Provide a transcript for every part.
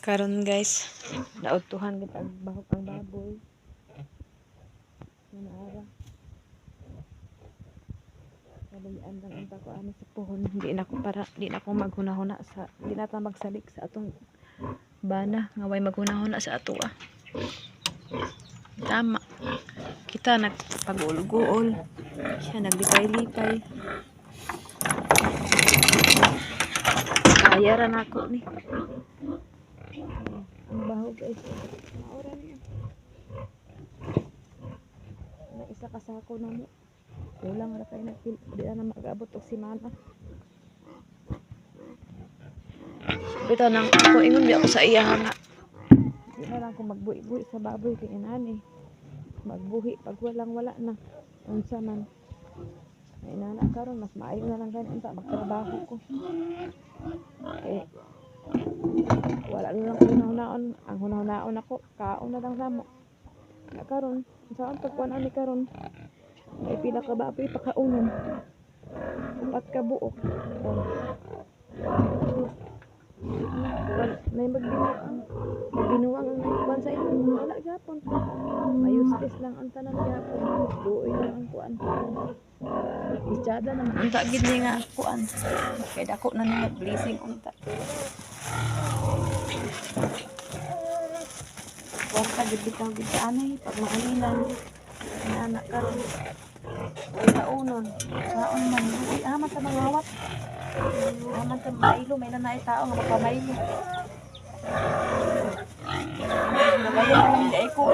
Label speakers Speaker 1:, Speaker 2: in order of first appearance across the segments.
Speaker 1: Karon guys, nautuhan kita ang bahog ang baboy. Nanaara. Kadalian lang unta ko ani sa puhon. Di na ko maghunahuna sa di na ta magsalik sa atong bana nga way maghunahuna sa ato ah. Tama. Kita nagpag-uol-guol. Siya naglipay-lipay. Kaya ra nako ni. Ang baho guys. Maura niya. Na isa ka sako na mo. Kulang ra kay nagpil. Di na mag-abot og semana. Bitaw nang ako ingon di ako sa iya nga. Di na lang ko magbuhi-buhi sa baboy kay inani. Magbuhi pag wala na. Unsa man. Ay nana karon mas maayo na lang kanin unta magtrabaho ko. Wala na lang hunahon ang hunahon ako kaon na lang samo karon saan pagkuan ani karon may pila ka baboy pakaunon 4 ka buok may magbinuwang ang kuan sa inyo wala gyapon ayos lang ang tanan gyapon duoy lang ang kuan isada naman unta gid ni nga kuan kay dako na nila blessing unta Warta gid-bitaw gid sa anay pag mahalilan anak karon ay kaunon saon man uy aman ta mangawat aman ta mailo may nanay tao nga magpamaylo nagayon ang di ko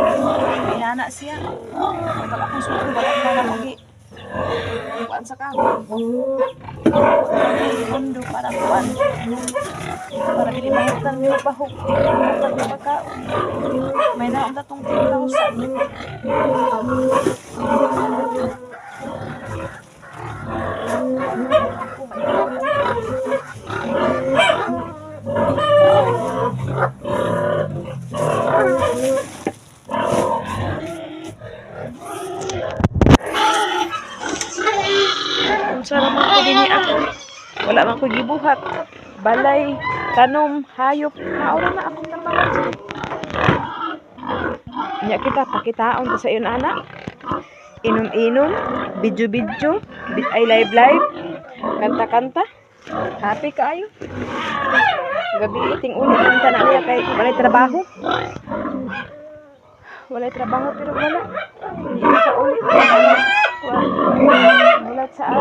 Speaker 1: inana siya pag akong suko wala na magi kuan sa kahoy mundo para kuan para dili mahitan yung bahog para pagkaon may naon tatong 10,000 sarap man ko dinhi ako wala man ko gibuhat balay tanom hayop maura na akong trabaho nya kita pakitaon sa iyon anak inom-inom video ay live kanta happy kaayo gabi iting ulit ang tanan niya kay walay trabaho pero wala hindi sa ulit mulat sa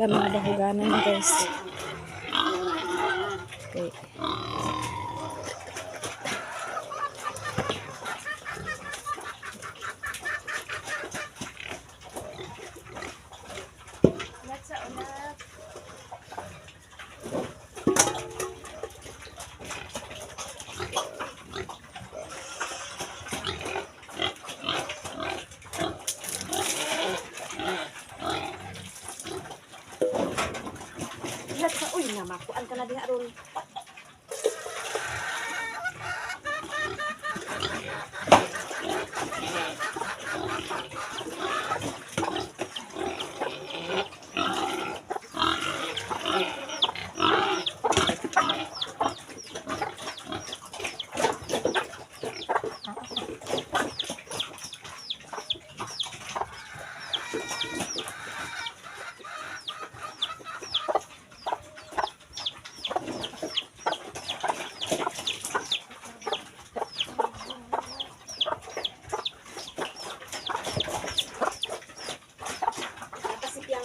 Speaker 1: sila mga bahuganan guys. Okay.
Speaker 2: Uy, namakuan ka na diha ron.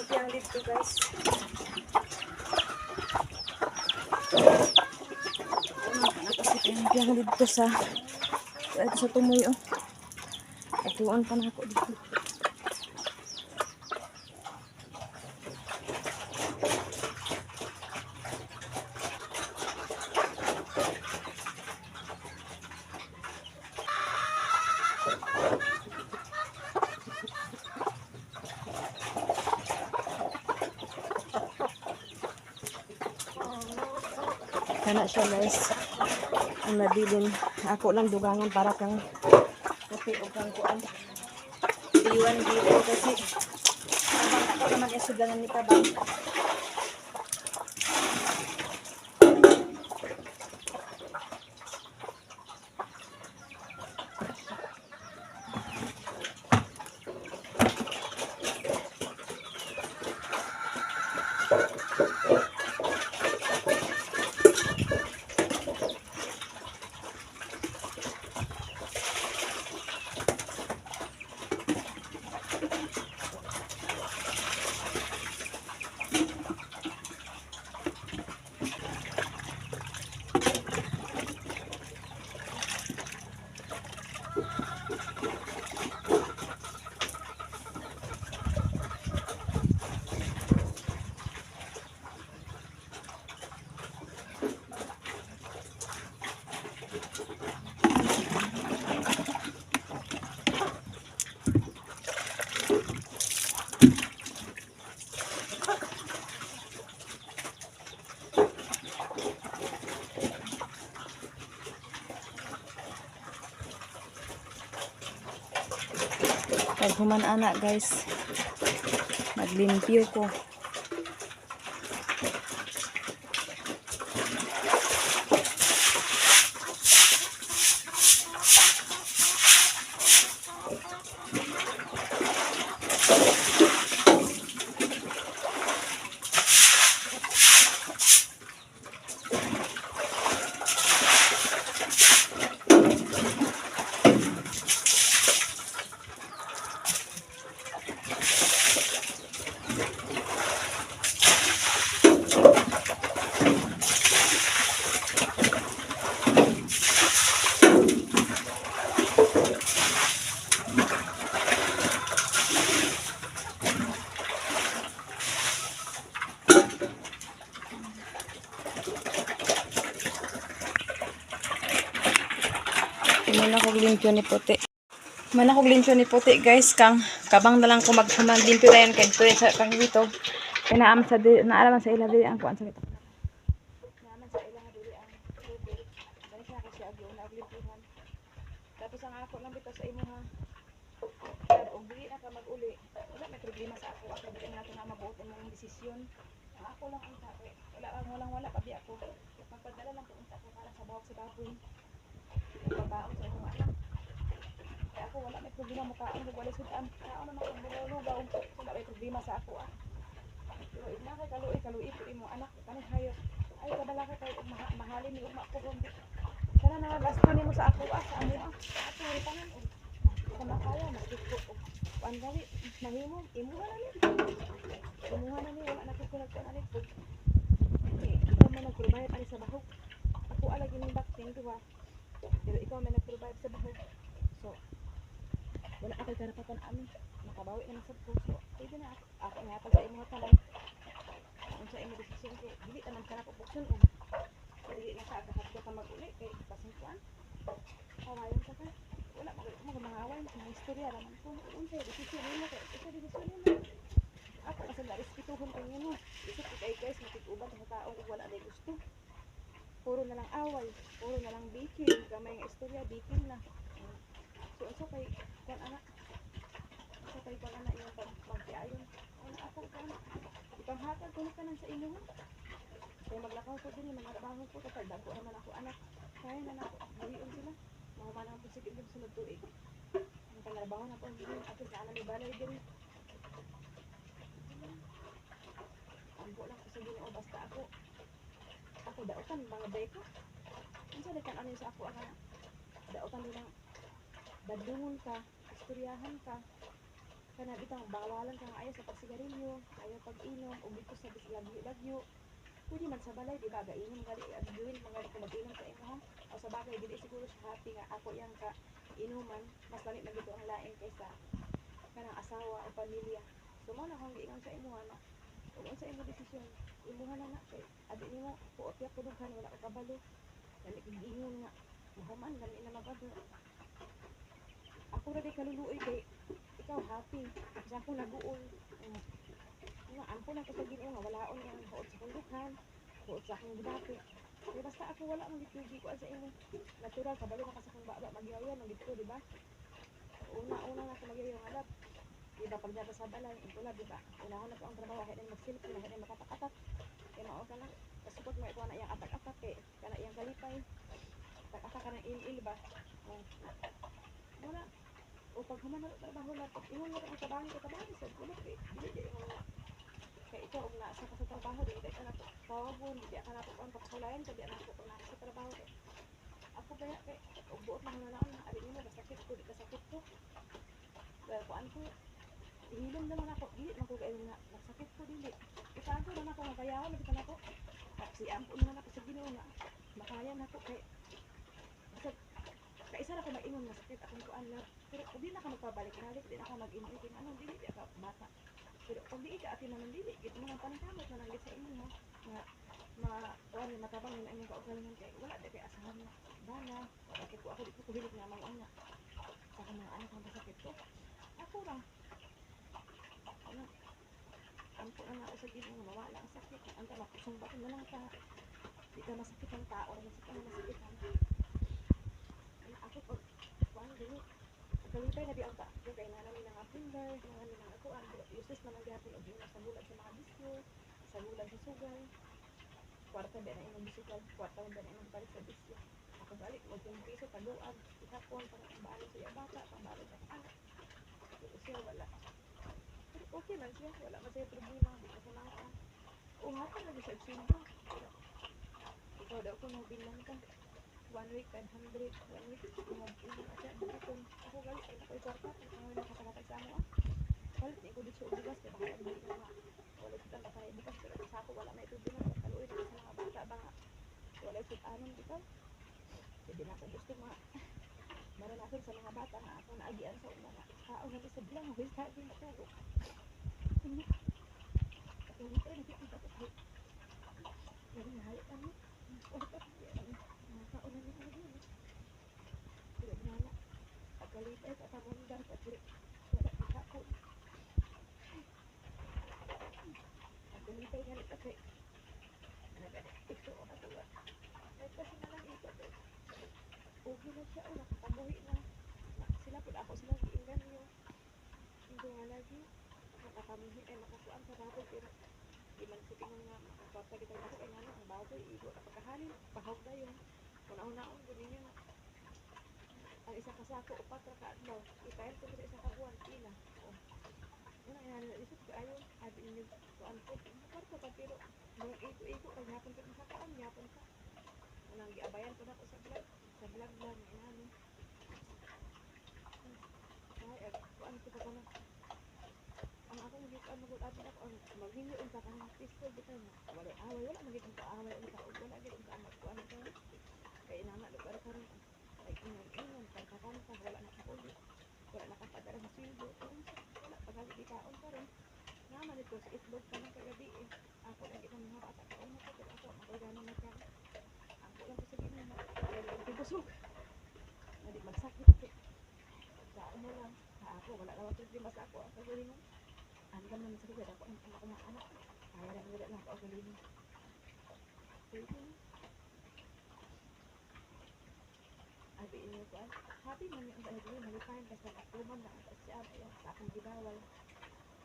Speaker 2: Yang dito guys.
Speaker 1: Yang dito sa tumoy oh. Atuan pa na ako dito. Kana siya guys. Ang nabilin. Ako lang dugangan para kang puti o kang kuan. Iwan dito kasi abang ako na mag-esudlanan ni Tabang. Human anak guys, naglimpyo ko. Mana ko limpyo ni puti. Mana ko limpyo ni puti guys kang kabang na lang ko maghuman limpyo dayon kay to sa kang dito. Pinaam sa naalaman sa ila diri ang kuan sa dito. Naaman sa ila diri ang tubig. Dali siya kasi agyo na limpyuhan. Tapos ang ako lang bitaw sa imo ha. Og dili na ka mag-uli. Wala may problema sa ako. Ako dili na na mabuot imong desisyon. Ang ako lang ang tae. Wala pa bi ako. Magpadala lang ko unta ko para sa bawog sa baboy. Babaon sa akong anak. Kaya ako wala may problema mo kaon wala sudan. Kaon naman kung bululugaw. Wala may problema sa ako ah. Pero ina kay kaluoy po imo anak kani hayo. Ay kadala ka kay mahalin ni ugma ko kundi. Kana na gasto nimo sa ako ah sa amo ah. Ato ripanan og. Kana kaya makikot og
Speaker 2: Kuan gali, mahimo, imuha na ni. Imuha na ni, wala na ko nagkuan ani po. Ikaw man nag-provide ani sa bahog. Ako ala gining vaccine duha. Pero ikaw man nag-provide sa bahog. So, wala ako karapatan ani. Makabawi naman sad ko. So, pwede na ako ihatag sa imo tanan. Kung sa imo desisyon ko, dili tanan ka na pupukson o. Dili na ka agahadto ka mag-uli kay pasungkuan. Kawayan ka ka. Wala mo mangawan sa istorya raman ko. Unsay desisyon nimo kay unsay desisyon nimo. Ako kasi na-respetuhon ko nimo. Isip ko kay guys, makikuban sa tao kung wala na gusto. Puro na lang away, puro na lang bikin, gamay nga istorya, bikin na. So, unsa kay kuan anak? Unsa kay kuan anak yung pagtiayon? Ana ako kuan. Ipanghatag ko ka nang sa imo. Kaya maglakaw ko din mga trabaho ko kapag dagko naman ako anak. Kaya na nako, buhion sila. Mahuman ako sige yung sunod tuig. Ang pangrabaho na ko din ako sa anak ni balay din. Ambo lang ko sa Ginoo basta ako dautan mga beko. Unsa di kan ano sa ako ana? Dautan nilang dadungon ka, istoryahan ka. Kana bitang bawalan ka nga ayaw sa pagsigarilyo, ayaw pag-inom, ug dito sa bislagyo-lagyo. Pwede man sa balay, di ba? Gainom gali, agduin mga ko mag-inom sa imo ha. O sa bagay, dili siguro siya happy nga ako yang ka inuman, mas lamit na dito ang lain kaysa kanang asawa o pamilya. So mo na akong giingon sa imo na. Kung sa imo desisyon, imuha na na kay adi nimo puot ya pudughan wala ko kabalo. Dali giingon nga mahuman dali na magado. Ako ra di kaluluoy kay ikaw happy. Sa ako naguol. Nga ampo na ko sa Ginoo nga walaon nga ang huot sa kundukhan, huot sa akong gidati. Kaya basta ako wala man gitugi ko sa imo. Natural kabalo na ka sa akong baba magyaw man gito, di ba? Una na ako magyaw nga lab. Di ba pag nata sa balay, ito na, di ba? Unahan na ko ang trabaho, haya na magsilip, haya na makatak-atak. Kaya mao ka na, kasupot mo ito na iyang atak-atak, eh, kana iyang kalipay. Atak-atak ka ng il-il ba? Wala. O pag human na trabaho na, pag ingon mo ang trabaho sa tulog, eh, dili mo na. Kaya ikaw, kung nasa ka sa trabaho, dili ka na tawabon, dili ka na po ang papasulayan, kaya na po kung nasa sa trabaho, eh. Ako kaya, buot na hanalaan, alin mo, basakit ko, di ka sakit ko. Dahil kuan ko, ihilom naman ako, dili man ko kayo na nagsakit ko dili. Itago naman ako nga kayawan na kita nako. Kasi ampo naman ako sa Ginoo nga makayan ako kay basta kaisa ra ko mag-ingon nga sakit akong kuan na. Pero kung di na ka magpabalik-balik, di na ka mag-ingon kay ano dili di ka bata. Pero kung di ka atin naman dili, gid mo nang paningkamot na lang sa imo mo nga kuan ni matabang ni imong kaugalingon kay wala di kay asahan na bana. Wala kay ko ako di ko hilig nga mangon nga. Sa kanang anak ang sakit ko. Ako ra ano, ampo na ako sa Ginoo mawala ang sakit ang tama kusang bato na lang ka di ka masakit ang tao masakit ang masakitan na ako pag kuan dili kalipay na di ang ta kay nanami nang finger nanami nang ako ang useless naman gyapon og yun sa bulan sa mga bisyo sa bulan sa sugal kwarta ba na imong bisugal kwarta ba na imong balik sa bisyo ako balik og 10 piso taguan ikapon pang balo sa iya bata pang balo sa anak siya wala. Pero okay man siya, wala man siya problema, di ka salata. O hapon na siya sundo. Pero ikaw daw kung bilang ka, 1 week 500, 1 week mga bilang siya, dito ako galit, ay ako'y kwarta, kung ano na kapagatag sa mo galit, ikaw dito sa ubigas, kaya baka hindi ka nga, wala kita baka bukas, pero sa ako wala may problema, pagkaluin na sa mga bata ba nga, wala yung anon, ikaw. Hindi na ako gusto maranasan sa mga bata nga akong naagian sa una nga, tao natin sa bilang, huwag sa akin matulog. Ano? Galit ay nakikita ko kahit narihay kami. Kwarta ko yan. Mga kaunan niya ano yun. Pero nana, pagkalit ay katamundang katlik. Wala ikapon. Pagkalit ay galit kasi. Ito o natuwa. Kahit kasi nalang ikot eh. Ugi na siya o nakakabuhi na. Sila po ako silang iingan niyo. Hindi nga lagi. Nakakamuhi ay makakuan sa baboy pero di man ko tingnan nga makakwarta kita ako kay nana ang baboy igo na pagkahalin pahog na yun una-unaon guni niya ang isa ka sako upat ra ka adlaw ipahil ko sa isa ka buwan pila o una nga isip ko ayon abi ninyo kuan ko kwarta pa pero mga igo kay hapon ko sa kaon hapon ka unang giabayan ko na ko sa vlog lang inano ay kuan ko pa kana pati ako ang maghingi unta ka ng pistol bitan wala away wala magiging kaaway unta o wala gid unta magkuan ka kay nana lugar karon like ingon kanta wala na kauli wala na kapadala sa sildo wala pagagi di kaon karon naman ito sa itlog pa ng kagabi eh ako lang kita mga bata kaon na pero ako magagana na ka ako lang ko sa gina kay busog hindi magsakit kaon mo lang ako wala na problema sa ako ang kagalingon ano naman sa lugar ako ang anak kaya lang wala lang ako kagalingon abi ini ko happy man yung dahil malipayan kasi nagtuman na ang siya ayan sa akong gibawal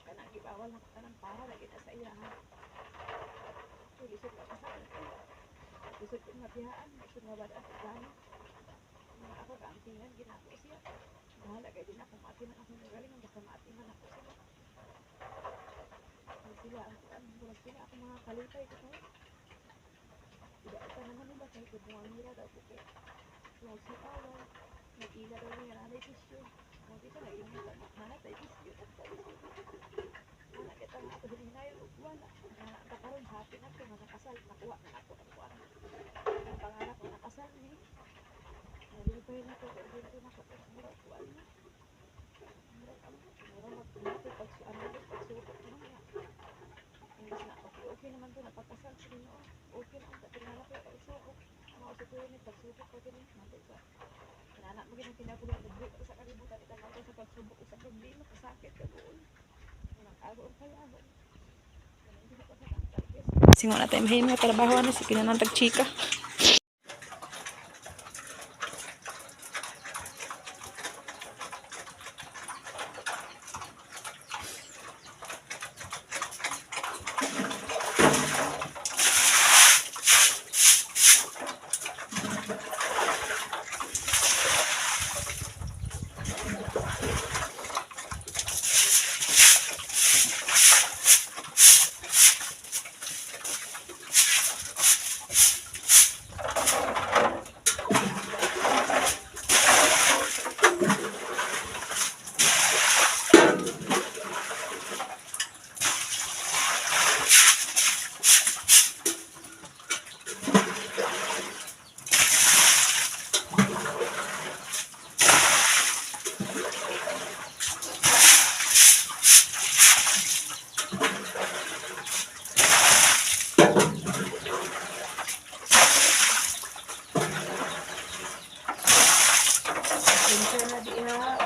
Speaker 2: kanang gibawal na kanang para lagi na sa iya ha lisod na kasal lisod ko mabihaan lisod na wala sa plano ako kaantingan ginako siya bahala kay din ako maatiman ako nagaling basta maatiman ako sila ay sila ang murag sila ako mga kalipay ko tayo tidak ito naman nila kahit buwang mira daw ko kaya huwag si awal nag-ila daw niya nanay tisyo kung dito nag-ingat na nanay tisyo kita nga ako hinayon wala nakaroon happy na ito nakasal nakuha na ako ang pangarap ko nakasal ni nalipay na ito kung dito na ako murag kuwan na murag magpapit pagsukot na nga imbis na okay naman ito napagkasal sa ginoo okay na ang pinanap ko pagsukot mausukot ni pagsukot ko din natin sa pinanak mo ginang pinagulo nag-break sa kalibutan itanaw ko sa pagsubok sa problema kasakit kagoon singo na tayo mahin nga trabaho na si kinanantag chika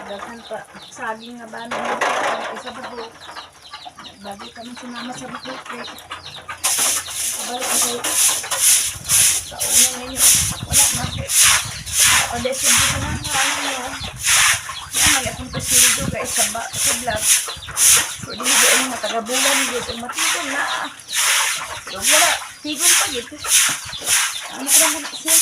Speaker 2: daghan pa saging nga ba na sa buhok bago kami sumama sa buhok balik ako kaunan ninyo wala na o desin dito na ano yan may akong pasildo guys sa vlog so di ko ano matagabulan dito matigon na pero wala tigon pa dito ano ka naman siya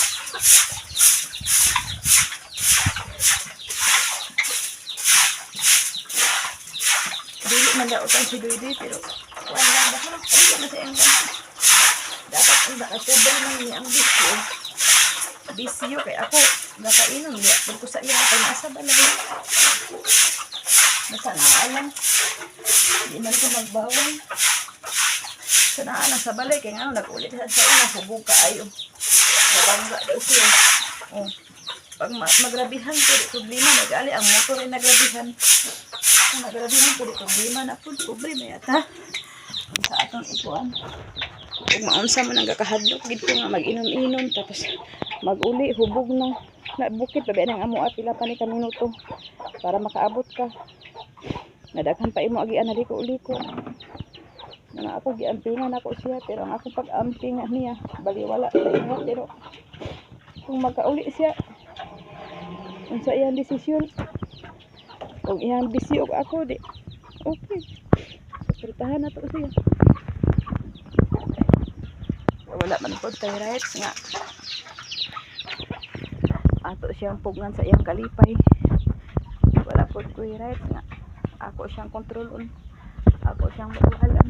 Speaker 2: dili man daw tayo si Duy pero wala ba ha hindi na siya ang dapat ang nakatubra lang niya ang bisyo kay ako nakainom niya pag ko sa iya ako nasa balay nasanaalan hindi man ko magbawal sanaalan sa balay kaya nga nagulit sa una hubog kaayo nabangga daw siya oh pag magrabihan ko di problema nagali ang motor ay nagrabihan nagrabihan ko di problema na po problema yata sa atong ikuan kung maunsa man ang kakahadlok dito nga mag-inom-inom tapos mag-uli hubog na bukit babi nang amo at pila pa ni ka minuto para makaabot ka nadaghan pa imo agi analiko-liko nga ako giampingan ako siya pero ang akong pag-ampingan niya baliwala sa ingat pero kung magkauli siya unsa iyang desisyon kung iyang bisyo ako di okay suportahan na to siya wala man po tayo rights nga ato siyang pugngan sa iyang kalipay wala po tayo rights nga ako siyang kontrolon ako siyang mabuhalan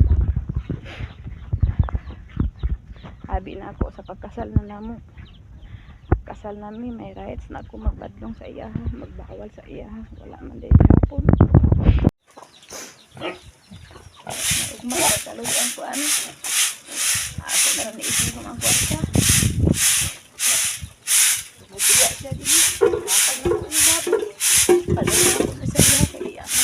Speaker 2: habi na ako sa pagkasal na namo kasal namin may rights na ako magbadlong sa iya magbawal sa iya wala man din hapon kaluyan ko ano. Ako na rin naisipon ang kwarta. Mabiya siya din. Kapag na ko yung baboy. Padala ko na sa iya kaya ako.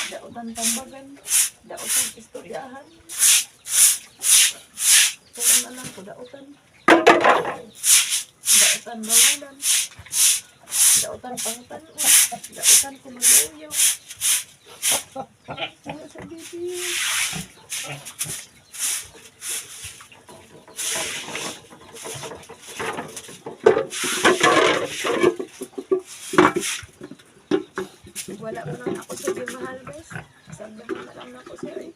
Speaker 2: Dautan tambagan, dautan istoryahan. Kaya na lang ko dautan. Dautan bawalan. Dautan pangtan. Dautan kumuluyaw. Ano sa bibi? Wala pa lang ako sa mahal guys. Sagdahan na lang ako sa ay.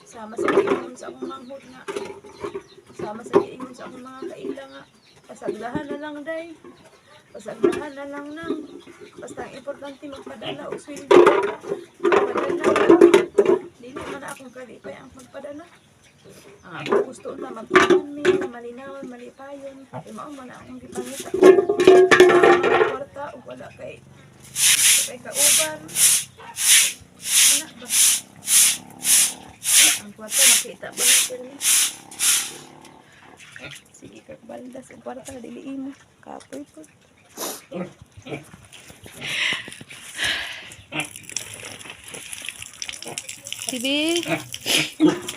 Speaker 2: Sama sa iyon sa akong manghod nga. Sama sa iyon sa akong mga kaila nga. Pasagdahan na lang day. Pasagdahan na lang nang. Basta ang importante magpadala o sweldo. Magpadala. Dili man na akong kalipay ang magpadala. Kung gusto na magpapamil, malinawan, malipayon. Mao man na akong gipangita. Kwarta o wala kay kauban. Wala ba? Ang kwarta nakita ba na sila? Sige kagbaldas ang kwarta diliin mo. Kapoy po. Bibi.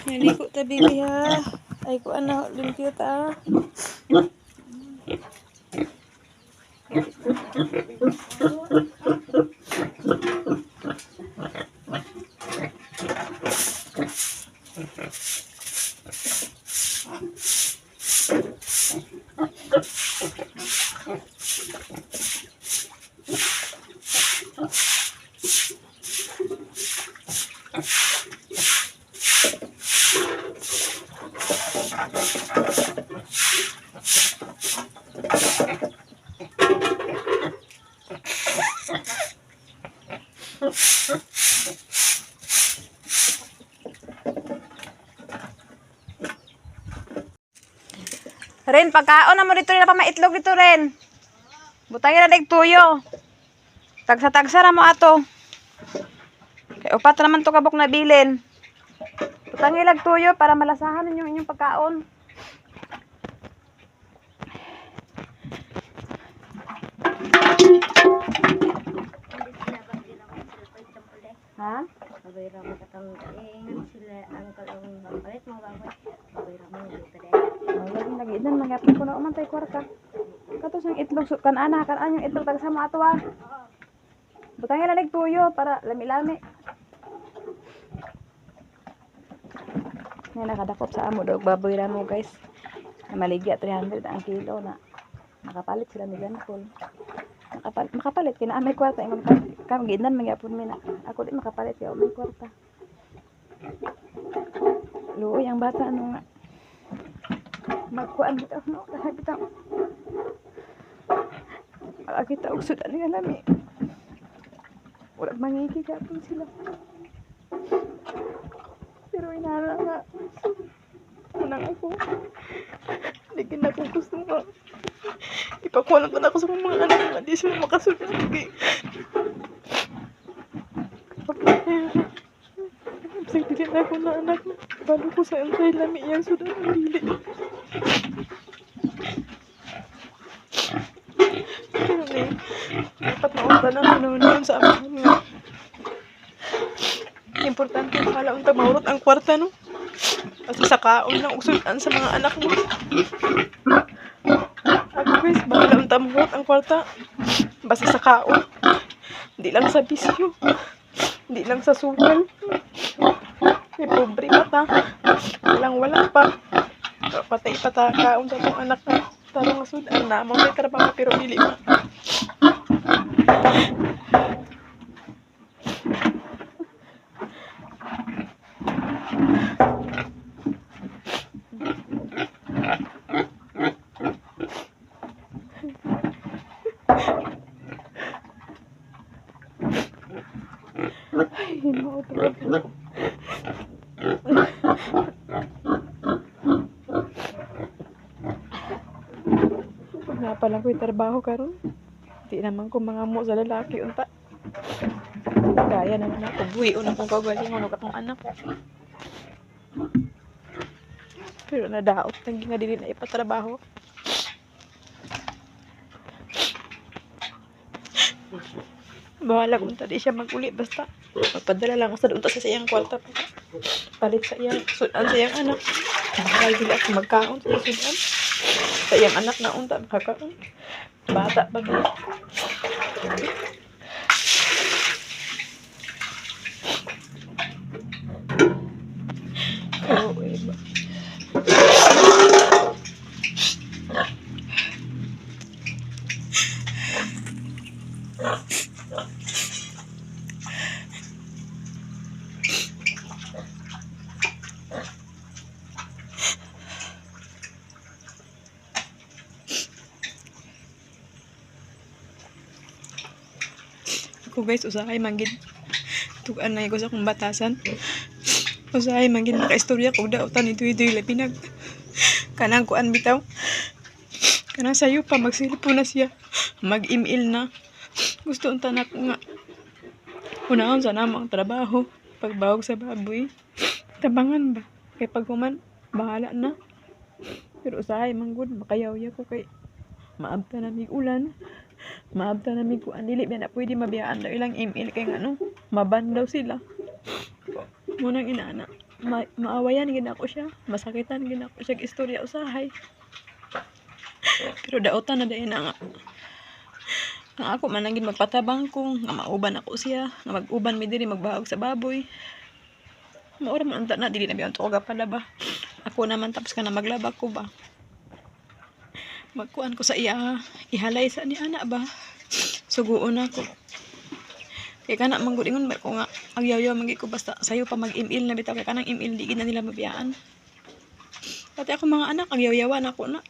Speaker 2: Hindi ko ta bibi ha. Ay ko ano limpyo ta. Ren, pagkaon na mo dito rin na pa maitlog dito ren. Butangin na nagtuyo. Tagsa-tagsa na mo ato. Kay upat naman to kabok na bilin. Butangin lag tuyo para malasahan ninyo inyong pagkaon. Ha?
Speaker 3: Pabira mo katang ingan sila ang kalawang bangkalit mo bangkalit. Pabira mo dito deh.
Speaker 1: Lagi idan magyapon ko na umantay kwarta. Kato sang itlog kan ana yung itlog tagsa mo ato ah. Butangin na nagtuyo para lami-lami. Nga nakadakop sa amo daw baboy ra mo guys. Maligya 300 ang kilo na. Makapalit sila ni Ganpol. Makapalit kina may kwarta ingon kam ginan magyapon mi na. Ako di makapalit kay may kwarta. Luoy ang bata ano nga. Magkuan kita no kasi kita usod ani nga lami. Wala mangiki kapon sila. Pero inara nga. Unang ako. Hindi na ko gusto nga. Ipakuha lang ako sa mga anak nga. Di sila makasunod. Okay. Sige na ako na anak na. Balo ko sa antay lami iyang sudan ng dili. Pero dapat maunta na naman sa amin nga. Importante pala unta maurot ang kwarta no. Kasi sa kaon lang usudan sa mga anak mo. Ako guys, bahala unta maurot ang kwarta. Basta sa kaon. Hindi lang sa bisyo. Hindi lang sa sugal. May pobre mata. Walang wala pa. Patay pa ta kaon sa itong anak na. Tarong sudan na mo may trabaho pero dili mo. Ay, hinuot talaga. Nga pala ko'y trabaho karon. Di naman ko mga mo sa lalaki unta. Kaya naman ako. Buhion akong kagalingon og akong anak. Pero nadaot lang nga dili na ipatrabaho. Bahala kung di siya mag-uli basta magpadala lang sa doon sa iyang kwarta palit sa iyang sudan sa iyang anak. Bahala dili ako magkaon sa sudan sa iyang anak na unta makakaon. Bata pa ba? Oh, iba. Ako guys, usahay manggid. Tugan na ko sa akong batasan. Usahay manggid makaistorya ko daotan ni Duy-Duy lapinag. Kanang kuan bitaw. Kanang sayo pa magsilpo na siya. Mag-email na. Gusto unta na ko nga. Unahon sa namang trabaho. Pagbawag sa baboy. Tabangan ba? Kay pagkuman, bahala na. Pero usahay manggod, makayaw-yaw ko kay maabta na mig ulan. Maabta na mig kuan dili ba na pwede mabiyaan daw ilang email kay ngano maban daw sila. Munang inaana. Maawayan gid ako siya. Masakitan gid ako siya istorya usahay. Pero daotan na dayon nga. Nga ako man gid magpatabang ko nga mauban ako siya, nga mag-uban mi diri magbahog sa baboy. Maura man unta na dili na biyon to palaba. Ako naman tapos ka na maglaba ko ba. Magkuan ko sa iya, ihalay sa ni ana ba. Suguon ako. Kaya kana manggulingon ba ko nga agyaw-yaw mangi ko basta sayo pa mag-email na bitaw kay kanang email di gid na nila mabiyaan. Pati ako mga anak agyaw-yawan ako na.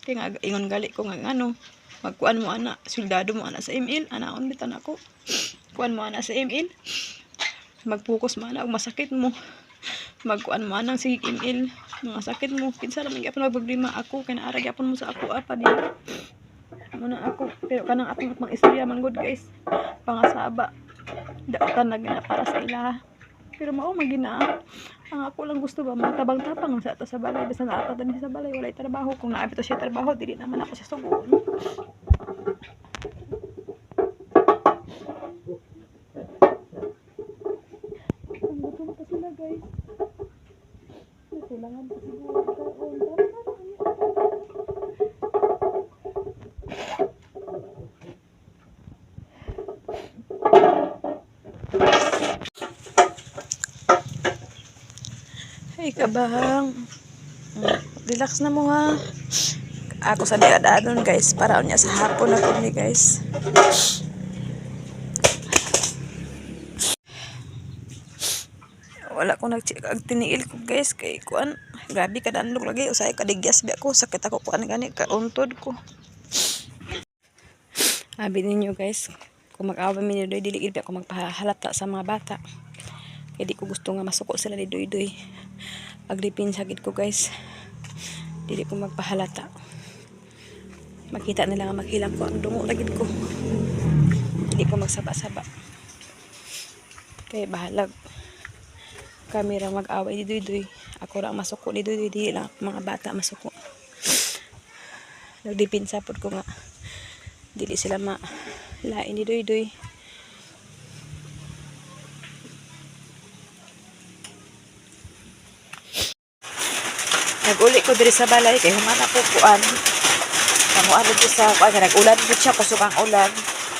Speaker 1: Kaya nga ingon gali ko nga ano, magkuan mo ana, suldado mo ana sa email, anaon bitan ako. Kuan mo ana sa email. Mag-focus mo ana og masakit mo. Magkuan mo anang sige email, mga sakit mo. Kinsa ra man gyapon magproblema ako kay naara gyapon mo sa ako apa di. Muna ako pero kanang atong mga istorya man good guys. Pangasaba. Daotan na gina para sa ila. Pero mao magina. Ang ako lang gusto ba matabang-tabang sa ato sa balay basta naata din sa balay walay trabaho kung naabot siya trabaho dili naman ako sa sugon. Ang gutom pa sila guys. Kailangan pa siguro kaon. Hey kabang. Relax na mo ha. Ako sa diadadon guys para unya sa hapon ako ni guys. Wala ko nag-check ag tiniil ko guys kay kuan grabe ka danlog lagi usay kadigyas bi ako sakit ako kuan gani ka untod ko. Abi ninyo guys kung mag-awa mi ni Doy dili gid ako magpahalata sa mga bata. Kay di ko gusto nga masuko sila ni Doy-Doy. Agdipin sagid ko guys. Dili ko magpahalata. Makita nila nga makilang ko ang dungo lagid ko. Dili ko magsaba-saba. Kay bahalag kami ra mag-away ni Doy-Doy. Ako ra masuko ni Doy-Doy, di lang mga bata masuko. Nagdipinsa pod ko nga dili sila lain ni Doy-Doy. Nag-uli ko diri sa balay kay humana ko kuan. Kamuan ko sa kuan nag-ulan gud siya kusog ang ulan.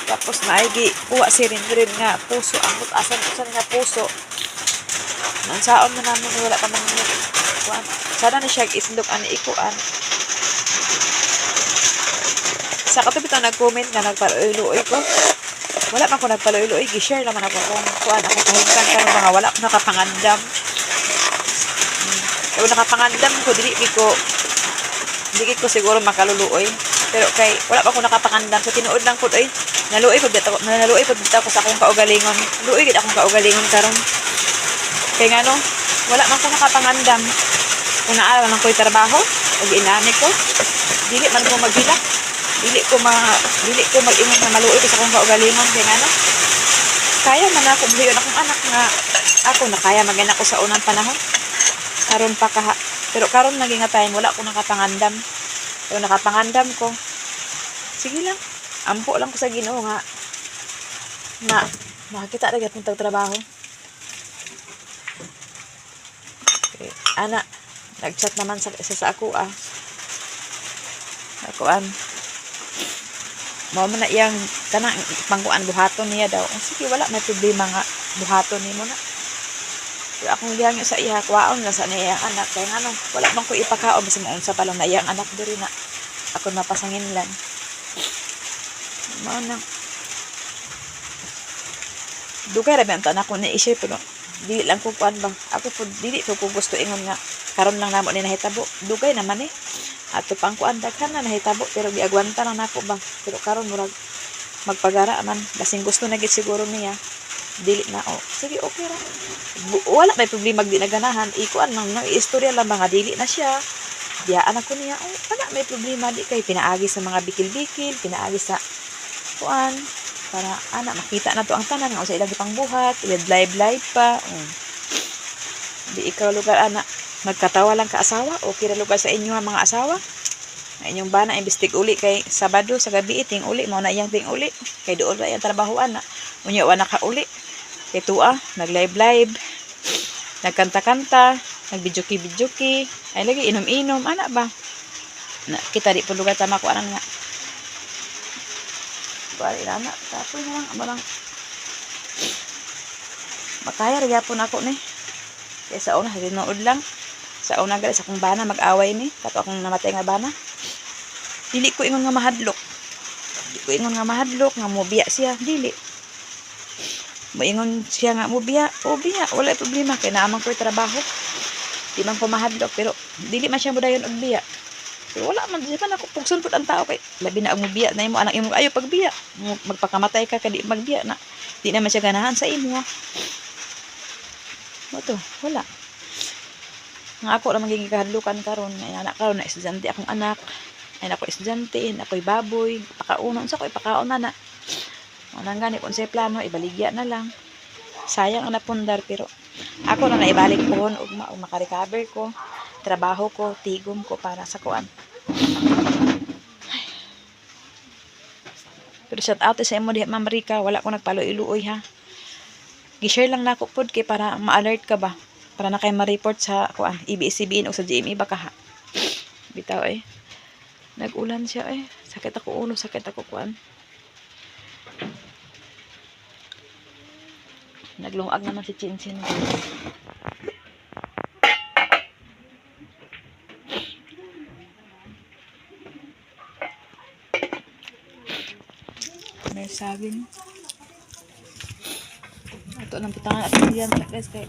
Speaker 1: Tapos naigi kuha si rin nga puso ang asan ko nga puso. Nang saon man namin wala pa man kuan. Sana na siya itlog ani ikuan. Sa kato bitaw nag-comment nga nagpaluoy ko. Wala man ko nagpaluoy, gi-share naman ako kung kuan ako kahimkan karon mga wala ko nakapangandam. Kung nakapangandam ko dili ko siguro makaluluoy. Pero kay wala pa ko nakapangandam sa tinuod lang pud ay naluoy pud dito ko sa akong kaugalingon. Luoy gid akong kaugalingon karon. Kay ngano, wala man ko nakapangandam. Kung naara man ko'y trabaho o ginani ko, dili man ko maghilak. Dili ko mag-ingon na maluoy ko sa akong kaugalingon kay ngano. Kaya man ako buhiyon akong anak nga ako na kaya magana ko sa unang panahon. Karon pa kaha. Pero karon naging nga time wala ko nakapangandam. Pero nakapangandam ko. Sige lang. Ampo lang ko sa Ginoo nga makakita na gyud tag trabaho. Okay. Ana, nag-chat naman sa ako Akuan. Mao man na iyang kanang pangkuan buhaton niya daw. Sige, wala may problema nga buhaton nimo na. Pero akong gihangyo sa iya, kwaon na sa niyang anak. Kaya nga wala man ko ipakaon. Basta maunsa pa lang na iyang anak diri na. Ako napasanginlan. Mao na. Dugay ra ba ang anak ko na i-share pero dili lang ko kuan ba. Ako po dili ko gusto ingon nga karon lang namo ni nahitabo. Dugay naman Ato pang kuan daghan na nahitabo pero giagwanta lang nako ba. Pero karon murag magpagara man. Basing gusto na gid siguro niya. Dili na sige okay ra. Wala may problema di naganahan. Ikuan lang istorya lang mga dili na siya. Diyaan ako niya. Wala may problema di kay pinaagi sa mga bikil-bikil, pinaagi sa kuan para makita na to ang tanan nga sa ilang pang buhat, live pa. Di ikaw lugar magkatawa lang ka asawa okay ra lugar sa inyo mga asawa. Ang inyong bana imbestig uli kay Sabado sa gabi ting uli mao na iyang ting uli kay duol ra iyang trabahoan na. Unya wa nakauli. Kay tuwa nag-live, nagkanta-kanta, nagbidyoki-bidyoki, ay lagi inom-inom ba. Kita di po lugar tama ko nga. Kuari na tapos na lang amarang makaya rin po na ako ni. Kaya sa una hinood lang. Sa una guys akong bana mag-away ni. Kato akong namatay nga bana. Dili ko ingon nga mahadlok. Dili ko ingon nga mahadlok nga mobiya siya. Dili. Moingon siya nga mobiya. Biya. Wala problema. Kaya naamang ko yung trabaho. Di man ko mahadlok. Pero dili man siya mudayon og biya. Pero wala man. Di man ako pugsun po ang tao. Kay labi na ang mobiya. Na imo anak imo ayo pagbiya. Magpakamatay ka kadi magbiya na. Di naman siya ganahan sa imo. Mato. Wala. Nga ako na magiging kahadlukan karon. Ay anak karon na estudyante akong anak. Ay ako estudyante, ako'y baboy, pakaunon sa ko ipakaon na. Manang gani kung sa plano ibaligya na lang. Sayang ang napundar pero ako na naibalik ko ug maka-recover ko, trabaho ko, tigom ko para sa kuan. Pero shout out sa imo diha Ma'am Rica, wala ko nagpaluoy-luoy ha. Gi-share lang nako pod kay para ma-alert ka ba. Para na kay ma-report sa kuan, ABS-CBN o sa GMA baka ha. Bitaw nag-ulan siya sakit ako ulo, sakit ako kuan. Naglungag naman si Chinchin. May saging. Ito nang pitangan at diyan guys kay.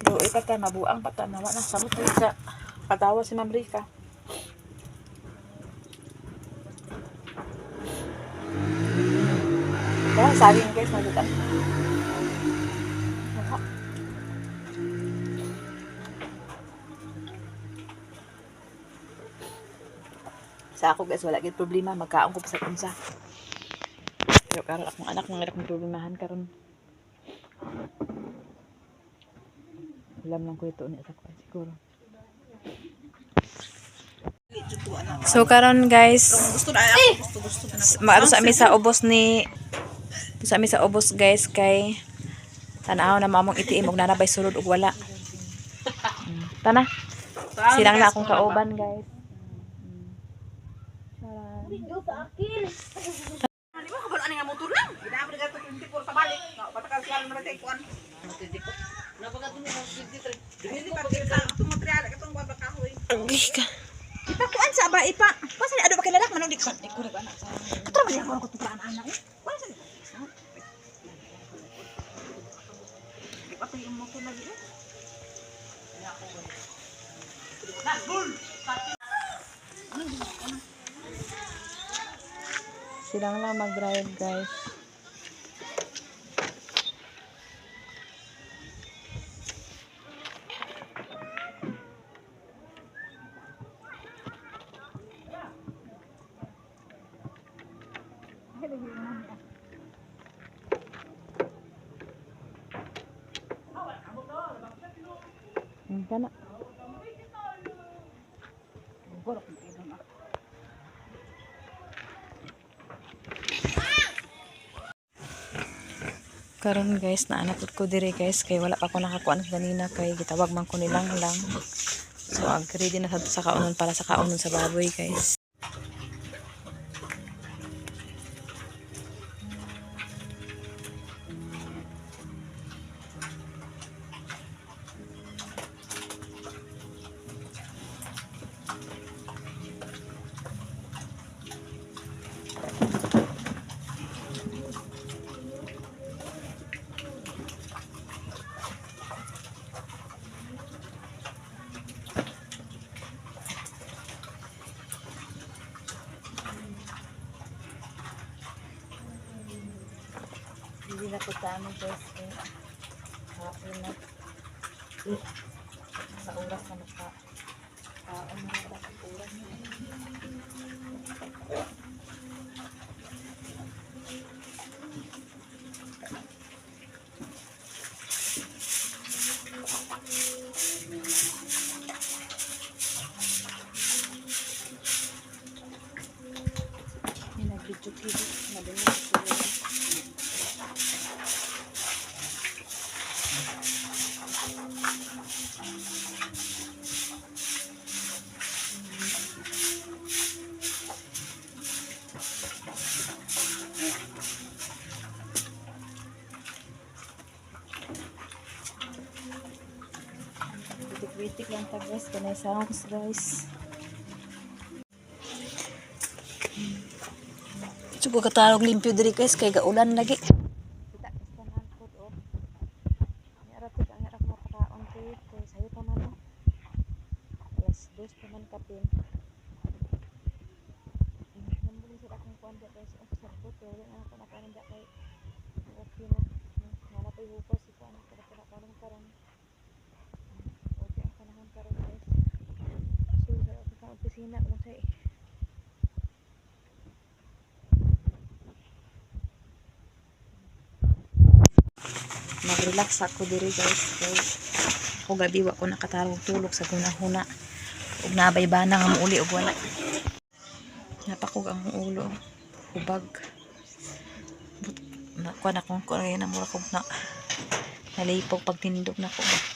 Speaker 1: Doon ipata mabuang pata nawa na samot sa patawa si Ma'am Rica. Kaya saging guys nagutan. Sa ako guys wala gid problema magkaon ko sa unsa. Pero karon akong anak mga akong problemahan karon. Alam lang ko ito ni sa ko siguro. So karon guys, maato sa amin sa ubos ni sa amin sa ubos guys kay tanaw na mamong itiim og nanabay sulod og wala. Tana. Silang na akong kauban guys.
Speaker 3: Video sa akin.
Speaker 2: Di ba kabalo ani nga motor lang? Ginaabot gato 24 pabalik. Patakal siya naman tay kuan. 24. Napagatuno ng 23. Dili pa kita itong material katong babakahoy.
Speaker 1: Angli ka.
Speaker 2: Ipakuan sa ba ipa. Basta ni ado ba kinalak manong di ko anak sa. Tara man ako tutukan anak eh. Wala sa. Di pa tayo mo ko lagi eh.
Speaker 1: Silang lang mag-drive, guys. Kana. Karon guys, naanapod ko dire guys kay wala pa ko nakakuan kanina kay gitawag man ko nilang lang. So ag ready na sa kaunon para sa kaunon sa baboy guys. Hindi na po kami guys kay hapon na sa oras na maka na ba sa oras na nag-video madali sa kritik lang ta guys, kanay sounds guys. Sugo katarog limpyo diri guys kay gaulan lagi. Kita kastanan pod oh. Ni aratik ang arak mo pakaon kay sayo pa man. Alas 2 pa man kapin. Nambuli sa akong kuan guys, ang sabot wala na ako nakananda kay okay na. Wala pa hupos si kuan para karon. Opisina mo say mag-relax ako diri guys kay ako gabi wa ko nakatarong tulog sa gunahuna ug nabay bana nga muuli og wala napakog ang ulo hubag na kuan akong kuan na mura kog na nalipog pag tindog na ko ba